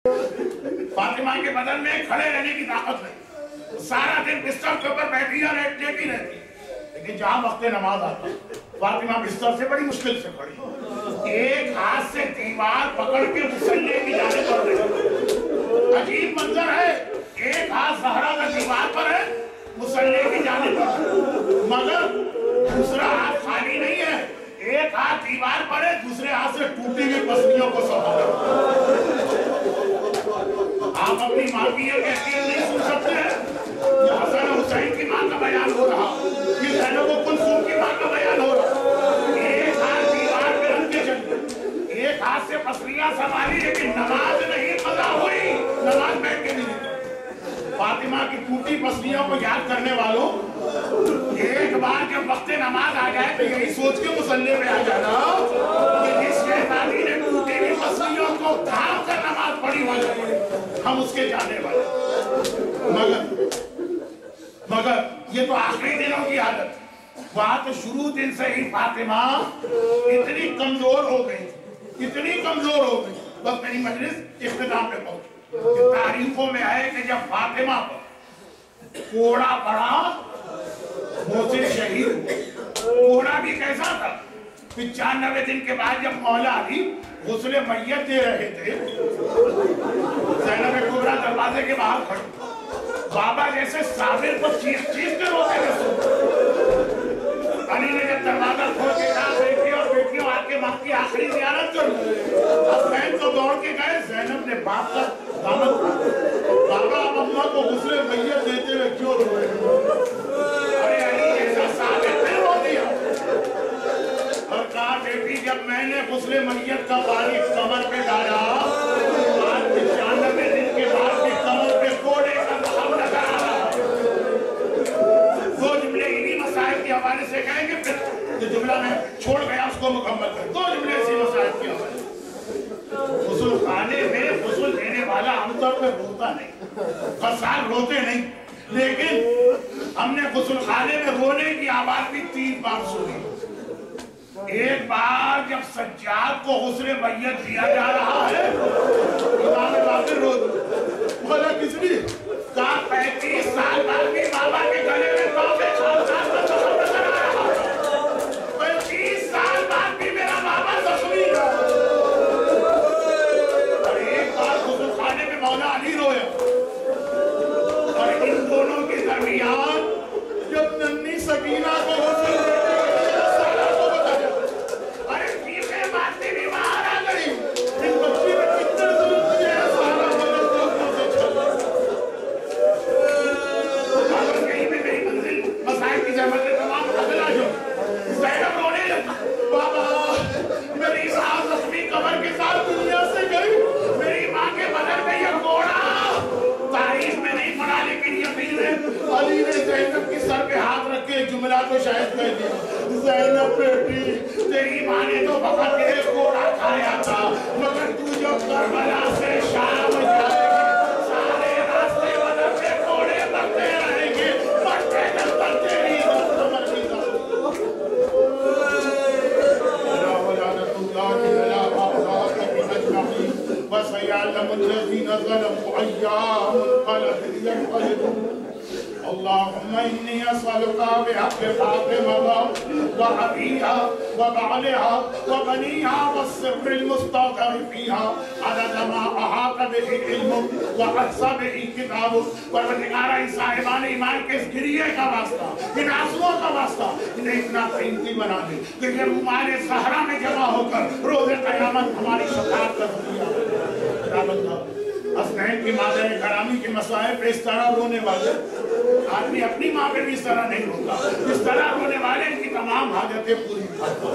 فاطمہ کے بدن میں کھڑے رہنے کی طاقت نہیں، سارا دن بستر کے اوپر بیٹھی رہتی، لیکن جہاں وقت نماز آتا فاطمہ بستر سے بڑی مشکل سے کھڑی، ایک ہاتھ سے دیوار پکڑ کے مصلی کی جانب بڑھ رہی۔ عجیب منظر ہے، ایک ہاتھ زہرا کا دیوار پر ہے، مصلی کی جانب بڑھ رہی، مگر دوسرا ہاتھ خالی نہیں ہے، ایک ہاتھ دیوار پر ہے، دوسرے ہاتھ سے ٹوٹی ہوئی پسلیوں کو سنبھال۔ آپ اپنی ماں کی یہ کیفیت نہیں سن سکتے ہیں؟ یہ حسن حسین کی ماں کا بیان ہو رہا، یہ زینب و کلثوم کی ماں کا بیان ہو رہا۔ ایک ہاتھ دیوار پہ رکھ کے چلی، ایک ہاتھ سے پسلیاں سنبھالی، لیکن نماز نہیں قضا ہوئی، نماز بیٹھ کے نہیں۔ فاطمہ کی ٹوٹی پسلیوں کو یاد کرنے والوں، ایک بار جب وقت نماز آ جائے تو یہی سوچ کے مصلی میں آ جانا کہ جس شہزادی نے ٹوٹی ہوئی پسلیوں کو تھام کر نماز پڑھی ہو جائے، ہم اس کے جانے والے۔ مگر یہ تو آخری دنوں کی عادت، بات شروع دن سے ہی فاطمہ اتنی کمزور ہو گئی، بس میری مجلس اختتام پہ پہنچی۔ تاریخوں میں ہے کہ جب فاطمہ پر کوڑا پڑا، موسیٰ شہید ہوئے۔ کوڑا بھی کیسا تھا؟ 95 دن کے بعد جب مولا علی غسل میت دے رہے تھے، زینب کبریٰ دروازے کے باہر کھڑی، بابا جیسے صابر کو چیخ کے روتے تھے۔ علی نے جب دروازہ کھول کے کہا بیٹی اور بیٹیوں آ کے ماں کی آخری زیارت کر لو، حسین تو دوڑ کے گئے، زینب نے باپ کا دامن پکڑا، بابا اب اماں کو غسل میت دیتے ہوئے کیوں رو رہے ہیں؟ ارے علی جیسا صابر نے رو دیا اور کہا بیٹی جب میں نے غسل میت کا پانی کمر پہ ڈالا، آج 95 دن کے بعد بھی کمر پہ کوڑے کا زخم لگا رہا۔ دو جملے انہی مسائل کے حوالے سے کہیں گے، پھر جو جملہ میں چھوڑ گیا اس کو مکمل کریں۔ دو جملے اسی مسائل کے حوالے سے۔ غسل خانے میں غسل دینے والا عام طور پہ روتا نہیں، غسال روتے نہیں، لیکن ہم نے غسل خانے میں رونے کی آواز بھی 3 بار سنی۔ ایک بار جب سجاد کو غسل میت دیا جا رہا ہے، امام باقر رو بولا کس لیے؟ کہا 35 سال بعد بھی بابا کے گلے میں توبے خالصات کا زخم نظر آ رہا ہے، 35 سال بعد بھی میرا بابا زخمی ہے۔ اور ایک بار غسل خانے میں مولا علی رویا، اور ان دونوں کے درمیان جب ننھی سکینہ کو غسل علی نے زینب کی سر پہ ہاتھ رکھ کے جملہ کو شاید کہہ دیا، زینب بیٹی تیری ماں نے تو فقط تیرے کوڑا کھایا تھا، مگر تو جب کربلا سے شام جائے گی سارے راستے بدر پہ کوڑے بڑھتے رہیں گے، بڑھتے جب تک تیری عمر کی وَسَيَعْلَمُ الَّذِينَ ظَلَمُوا أَيَّامَ الْقَلَبِ يَنْقَلِبُونَ اللهم إني أسألك بحق فاطمة وأبيها وبعلها وبنيها والسر المستودع فيها عدد ما أحاط به علمك وأحصى به كتابك پروردگارا ان صاحبان ایمان کے اس گریے کا واسطہ، ان آنسوؤں کا واسطہ انہیں اتنا قیمتی بنا دے کہ یہ رومال زہرا میں جمع ہو کر روز قیامت ہماری شفاعت کا ذریعہ ہے۔ حسنین کی مادر کرامی کے مسائل پہ اس طرح رونے والے آدمی اپنی ماں پہ بھی اس طرح نہیں روتا، اس طرح رونے والے ان کی تمام حاجتیں پوری کرتا۔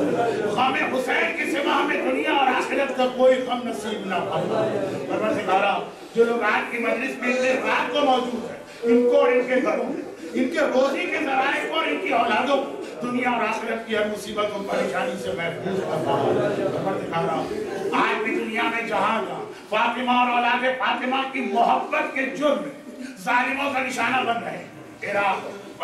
غم حسین کی سوا ہمیں دنیا اور آخرت کا کوئی غم نصیب نہ کرتا۔ پروردگارا جو لوگ آج کی مجلس میں اتنے رات کو موجود ہیں، ان کو اور ان کے گھروں میں، ان کے روزی کے ذرائع کو اور ان کی اولادوں کو دنیا اور آخرت کی ہر مصیبت و پریشانی سے محفوظ کرتا۔ پروردگارا آج بھی دنیا میں جہاں فاطمہ اور اولاد فاطمہ کی محبت کے جرم ظالموں کا نشانہ بن رہے ہیں، عراق،